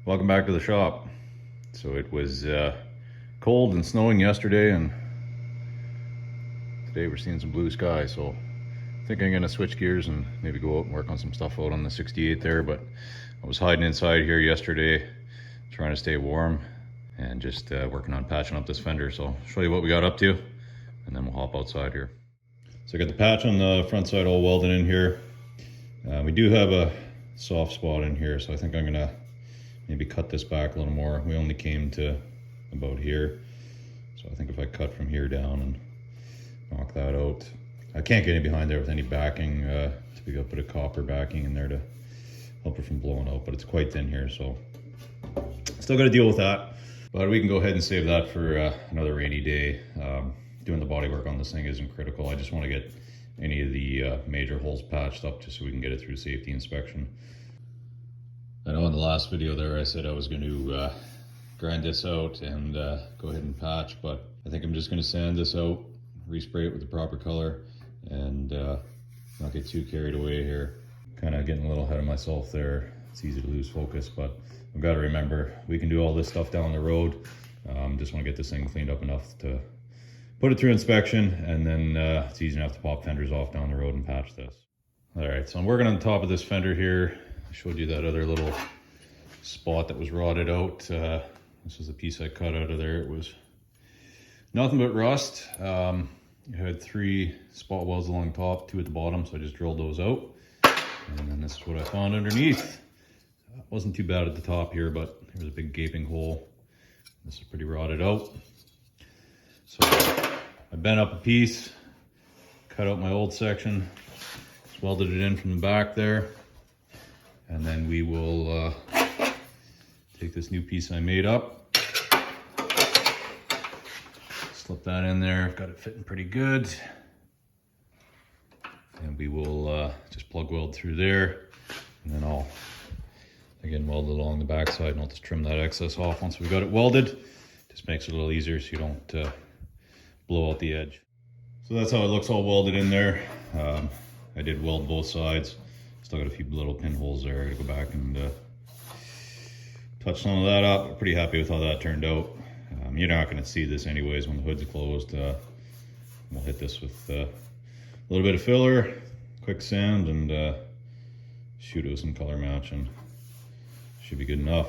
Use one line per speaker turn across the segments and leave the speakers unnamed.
Welcome back to the shop. So it was cold and snowing yesterday, and today we're seeing some blue sky. So I think I'm gonna switch gears and maybe go out and work on some stuff out on the 68 there. But I was hiding inside here yesterday, trying to stay warm and just working on patching up this fender. So I'll show you what we got up to, and then we'll hop outside here. So I got the patch on the front side all welded in here. We do have a soft spot in here, so I think I'm gonna maybe cut this back a little more. We only came to about here, so I think if I cut from here down and knock that out, I can't get in behind there with any backing. To pick up a bit of copper backing in there to help it from blowing out, but it's quite thin here, so still got to deal with that. But we can go ahead and save that for another rainy day. Doing the body work on this thing isn't critical. I just want to get any of the major holes patched up just so we can get it through safety inspection. I know in the last video there I said I was going to grind this out and go ahead and patch, but I think I'm just going to sand this out, respray it with the proper color, and not get too carried away here. Kind of getting a little ahead of myself there. It's easy to lose focus, but I've got to remember we can do all this stuff down the road. Just want to get this thing cleaned up enough to put it through inspection, and then it's easy enough to pop fenders off down the road and patch this. All right, so I'm working on the top of this fender here. I showed you that other little spot that was rotted out. This is a piece I cut out of there. It was nothing but rust. It had 3 spot welds along top, 2 at the bottom, so I just drilled those out. And then this is what I found underneath. It wasn't too bad at the top here, but there was a big gaping hole. This is pretty rotted out. So I bent up a piece, cut out my old section, just welded it in from the back there. And then we will take this new piece I made up, slip that in there. I've got it fitting pretty good. And we will just plug weld through there. And then I'll, again, weld it along the back side, and I'll just trim that excess off once we've got it welded. Just makes it a little easier so you don't blow out the edge. So that's how it looks all welded in there. I did weld both sides. Still got a few little pinholes there. I gotta go back and touch some of that up. I'm pretty happy with how that turned out. You're not gonna see this anyways when the hood's closed. We'll hit this with a little bit of filler, quick sand, and shoot it with some color match, and should be good enough.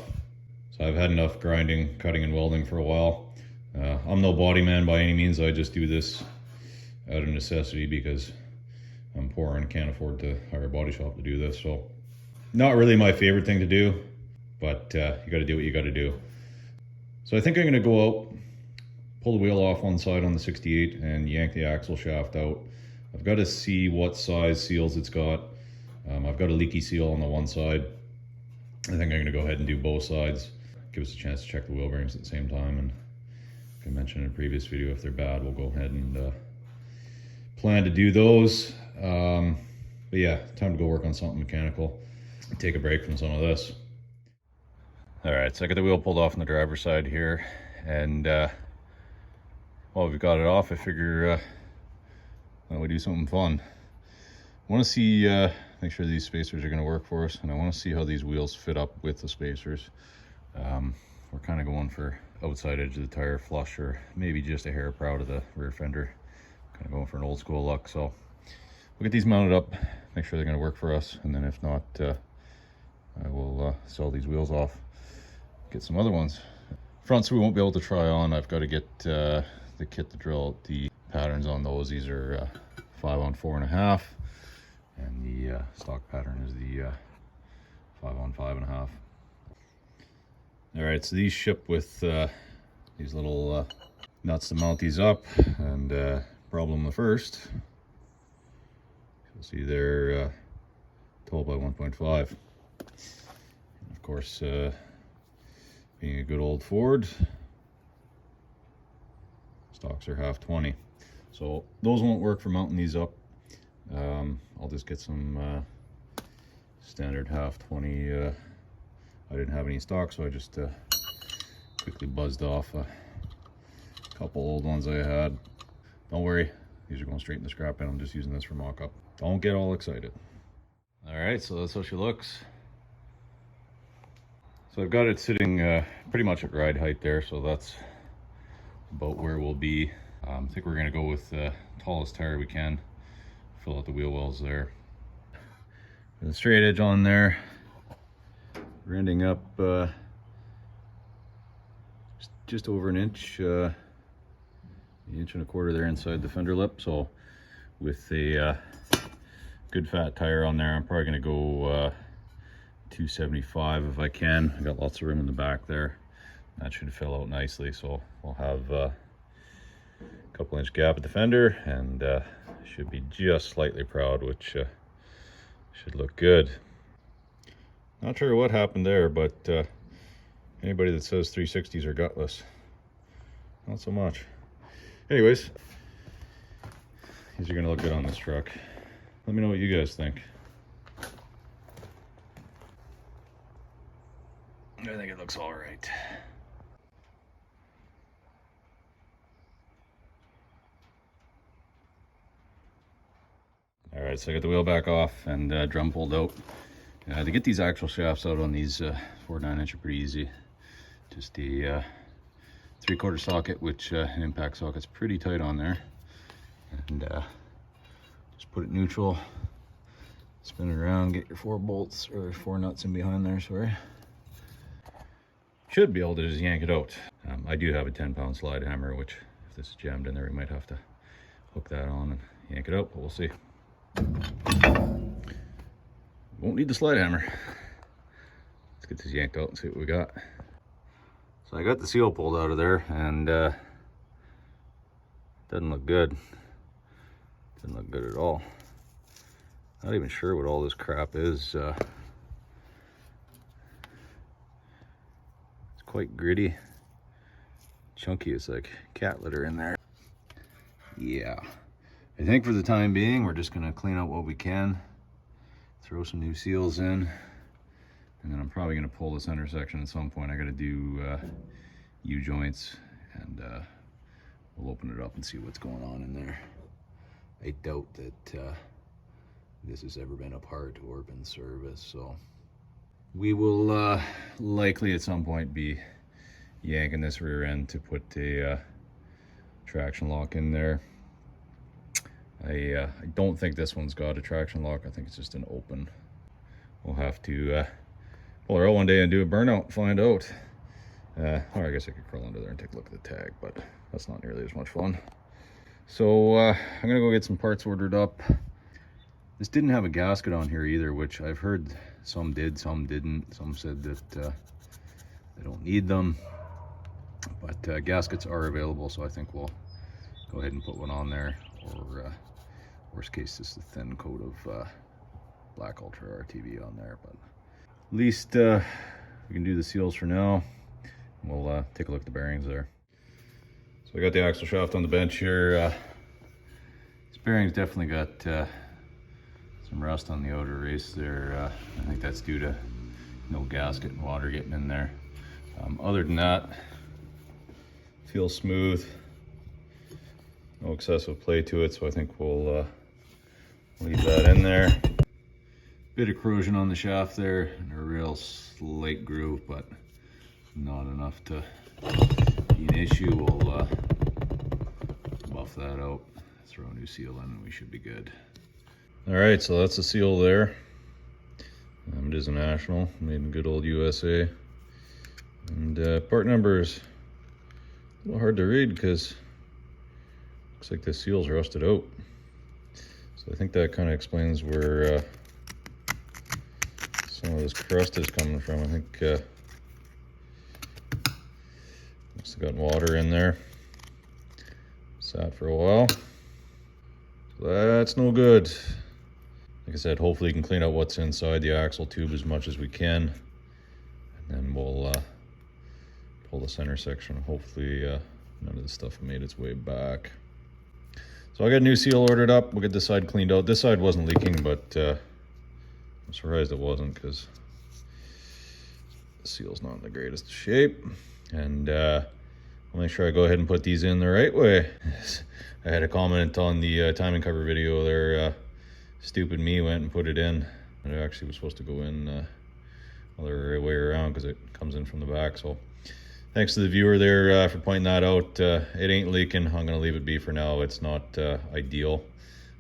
So I've had enough grinding, cutting, and welding for a while. I'm no body man by any means. I just do this out of necessity because I'm poor and can't afford to hire a body shop to do this. So not really my favorite thing to do, but you got to do what you got to do. So I think I'm going to go out, pull the wheel off one side on the 68 and yank the axle shaft out. I've got to see what size seals it's got. I've got a leaky seal on the one side. I think I'm going to go ahead and do both sides. Give us a chance to check the wheel bearings at the same time. And like I mentioned in a previous video, if they're bad, we'll go ahead and plan to do those. But yeah, time to go work on something mechanical. Take a break from some of this. All right, so I got the wheel pulled off on the driver's side here, and while we've got it off, I figure why don't we do something fun. I want to see, make sure these spacers are going to work for us, and I want to see how these wheels fit up with the spacers. We're kind of going for outside edge of the tire flush, or maybe just a hair proud of the rear fender. Kind of going for an old school look. So we'll get these mounted up, make sure they're going to work for us, and then if not, I will sell these wheels off, get some other ones. Fronts we won't be able to try on. I've got to get the kit to drill out the patterns on those. These are 5 on 4.5, and the stock pattern is the 5 on 5.5. All right, so these ship with these little nuts to mount these up, and problem the first, you'll see they're 12 by 1.5. Of course, being a good old Ford, stocks are half 20. So those won't work for mounting these up. I'll just get some standard half 20. I didn't have any stock, so I just quickly buzzed off a couple old ones I had. Don't worry, these are going straight in the scrap bin. I'm just using this for mock-up. Don't get all excited. All right, so that's how she looks. So I've got it sitting pretty much at ride height there, so that's about where we'll be. I think we're gonna go with the tallest tire we can, fill out the wheel wells there. With a straight edge on there, we're ending up just over an inch, an inch and a quarter there inside the fender lip. So with a good fat tire on there, I'm probably gonna go 275 if I can. I got lots of room in the back there. That should fill out nicely, so we'll have a couple inch gap at the fender, and should be just slightly proud, which should look good. Not sure what happened there, but anybody that says 360s are gutless, not so much. Anyways, these are gonna look good on this truck. Let me know what you guys think. I think it looks all right. All right, so I got the wheel back off and drum pulled out. To get these axle shafts out on these 4.9-inch are pretty easy. Just a 3/4 socket, which an impact socket's pretty tight on there. And just put it neutral, spin it around, get your 4 bolts, or 4 nuts in behind there, sorry. Should be able to just yank it out. I do have a 10-pound slide hammer, which if this is jammed in there, we might have to hook that on and yank it out, but we'll see. Won't need the slide hammer. Let's get this yanked out and see what we got. So I got the seal pulled out of there, and doesn't look good. Doesn't look good at all. Not even sure what all this crap is. Quite gritty, chunky. It's like cat litter in there. Yeah, I think for the time being we're just gonna clean out what we can, throw some new seals in, and then I'm probably gonna pull this center section at some point. I gotta do U-joints, and we'll open it up and see what's going on in there. I doubt that this has ever been apart or been serviced, so we will likely at some point be yanking this rear end to put a traction lock in there. I don't think this one's got a traction lock. I think it's just an open. We'll have to pull her out one day and do a burnout and find out. Or I guess I could crawl under there and take a look at the tag, but that's not nearly as much fun. So I'm gonna go get some parts ordered up. This didn't have a gasket on here either, which I've heard some did, some didn't. Some said that they don't need them, but gaskets are available, so I think we'll go ahead and put one on there, or worst case, just a thin coat of black Ultra RTV on there. But at least we can do the seals for now. We'll take a look at the bearings there. So I got the axle shaft on the bench here. This bearing's definitely got some rust on the outer race there. I think that's due to no gasket and water getting in there. Other than that, feels smooth. No excessive play to it, so I think we'll leave that in there. Bit of corrosion on the shaft there, and a real slight groove, but not enough to be an issue. We'll buff that out, throw a new seal in, and we should be good. All right, so that's the seal there. It is a National, made in good old USA. And part numbers, a little hard to read because looks like the seal's rusted out. So I think that kind of explains where some of this crust is coming from. I think must have gotten water in there. Sat for a while. So that's no good. Like I said, hopefully we can clean out what's inside the axle tube as much as we can. And then we'll pull the center section. Hopefully none of the stuff made its way back. So I got a new seal ordered up. We'll get this side cleaned out. This side wasn't leaking, but I'm surprised it wasn't because the seal's not in the greatest shape. And I'll make sure I go ahead and put these in the right way. I had a comment on the timing cover video there. Stupid me went and put it in. It actually was supposed to go in other way around because it comes in from the back. So thanks to the viewer there for pointing that out. It ain't leaking. I'm gonna leave it be for now. It's not ideal.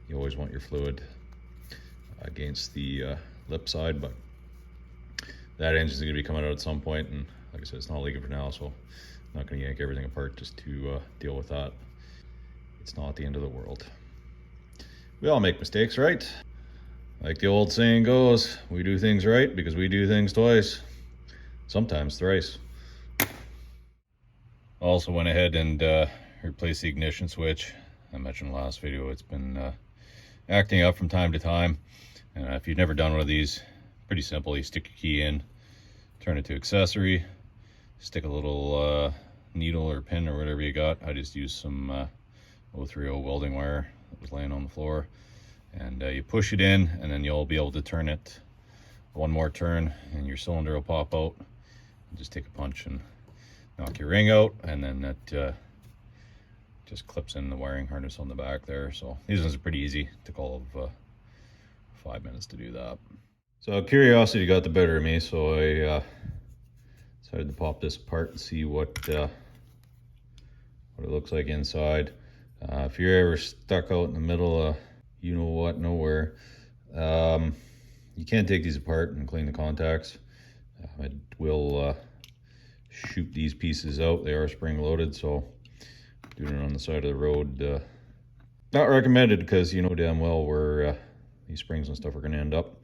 You always want your fluid against the lip side, but that engine's gonna be coming out at some point, and like I said, it's not leaking for now, so I'm not gonna yank everything apart just to deal with that. It's not the end of the world. We all make mistakes, right? Like the old saying goes, we do things right because we do things twice, sometimes thrice. Also went ahead and replaced the ignition switch. I mentioned in the last video, it's been acting up from time to time. And if you've never done one of these, pretty simple. You stick your key in, turn it to accessory, stick a little needle or pin or whatever you got. I just used some 030 welding wire that was laying on the floor. And you push it in, and then you'll be able to turn it one more turn, and your cylinder will pop out. Just take a punch and knock your ring out, and then that just clips in the wiring harness on the back there. So these ones are pretty easy. Took all of 5 minutes to do that. So curiosity got the better of me, so I decided to pop this apart and see what it looks like inside. If you're ever stuck out in the middle of you know what, nowhere, you can't take these apart and clean the contacts. I will shoot these pieces out. They are spring loaded, so doing it on the side of the road, not recommended, because you know damn well where these springs and stuff are going to end up.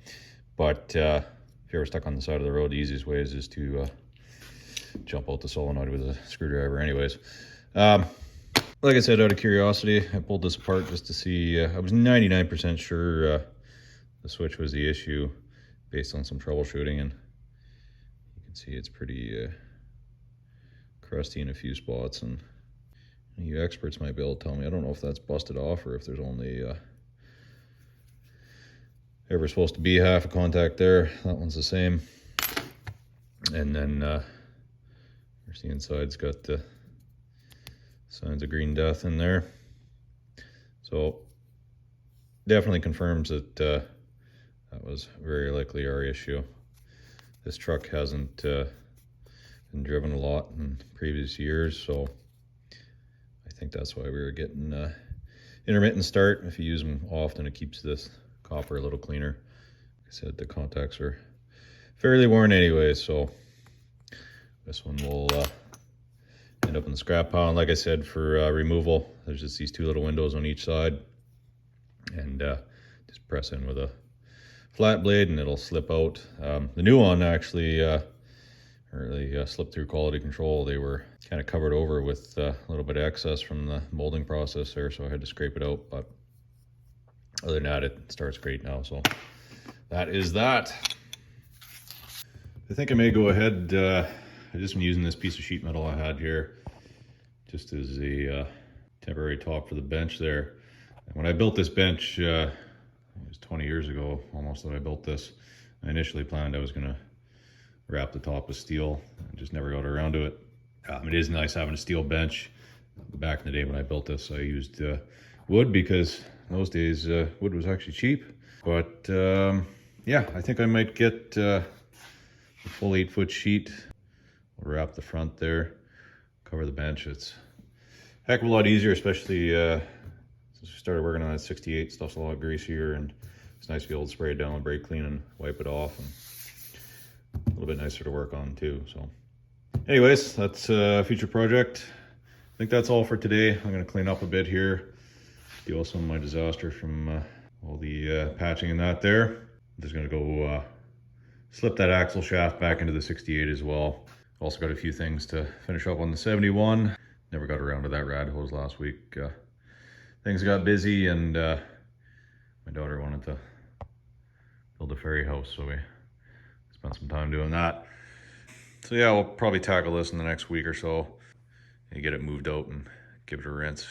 But if you're ever stuck on the side of the road, the easiest way is just to jump out the solenoid with a screwdriver anyways. Like I said, out of curiosity, I pulled this apart just to see. I was 99% sure the switch was the issue based on some troubleshooting, and you can see it's pretty crusty in a few spots, and you experts might be able to tell me. I don't know if that's busted off or if there's only ever supposed to be half a contact there. That one's the same. And then there's the inside's got the signs of green death in there. So definitely confirms that that was very likely our issue. This truck hasn't been driven a lot in previous years, so I think that's why we were getting intermittent start. If you use them often, it keeps this copper a little cleaner. Like I said, the contacts are fairly worn anyway, so this one will end up in the scrap pile. And like I said, for removal, there's just these two little windows on each side, and just press in with a flat blade and it'll slip out. The new one actually really slipped through quality control. They were kind of covered over with a little bit of excess from the molding process there, so I had to scrape it out. But other than that, it starts great now. So that is that. I think I may go ahead. I've just been using this piece of sheet metal I had here just as a temporary top for the bench there. And when I built this bench, it was 20 years ago almost that I built this. I initially planned I was going to wrap the top with steel. I just never got around to it. It is nice having a steel bench. Back in the day when I built this, I used wood, because in those days wood was actually cheap. But yeah, I think I might get a full 8-foot sheet. We'll wrap the front there, cover the bench. It's a heck of a lot easier, especially since we started working on that 68. Stuff's a lot greasier, and it's nice to be able to spray it down with brake clean and wipe it off, and a little bit nicer to work on too. So anyways, that's a future project. I think that's all for today. I'm going to clean up a bit here, deal with some of my disaster from all the patching and that there. I'm just going to go slip that axle shaft back into the 68 as well. Also got a few things to finish up on the 71. Never got around to that rad hose last week. Things got busy, and my daughter wanted to build a fairy house, so we spent some time doing that. So yeah, we'll probably tackle this in the next week or so and get it moved out and give it a rinse.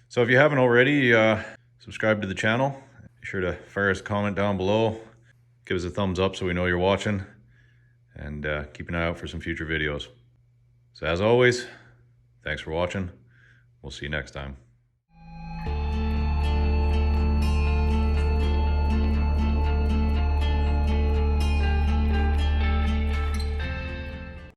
So if you haven't already, subscribe to the channel. Be sure to fire us a comment down below. Give us a thumbs up so we know you're watching, and keep an eye out for some future videos. So as always, thanks for watching. We'll see you next time.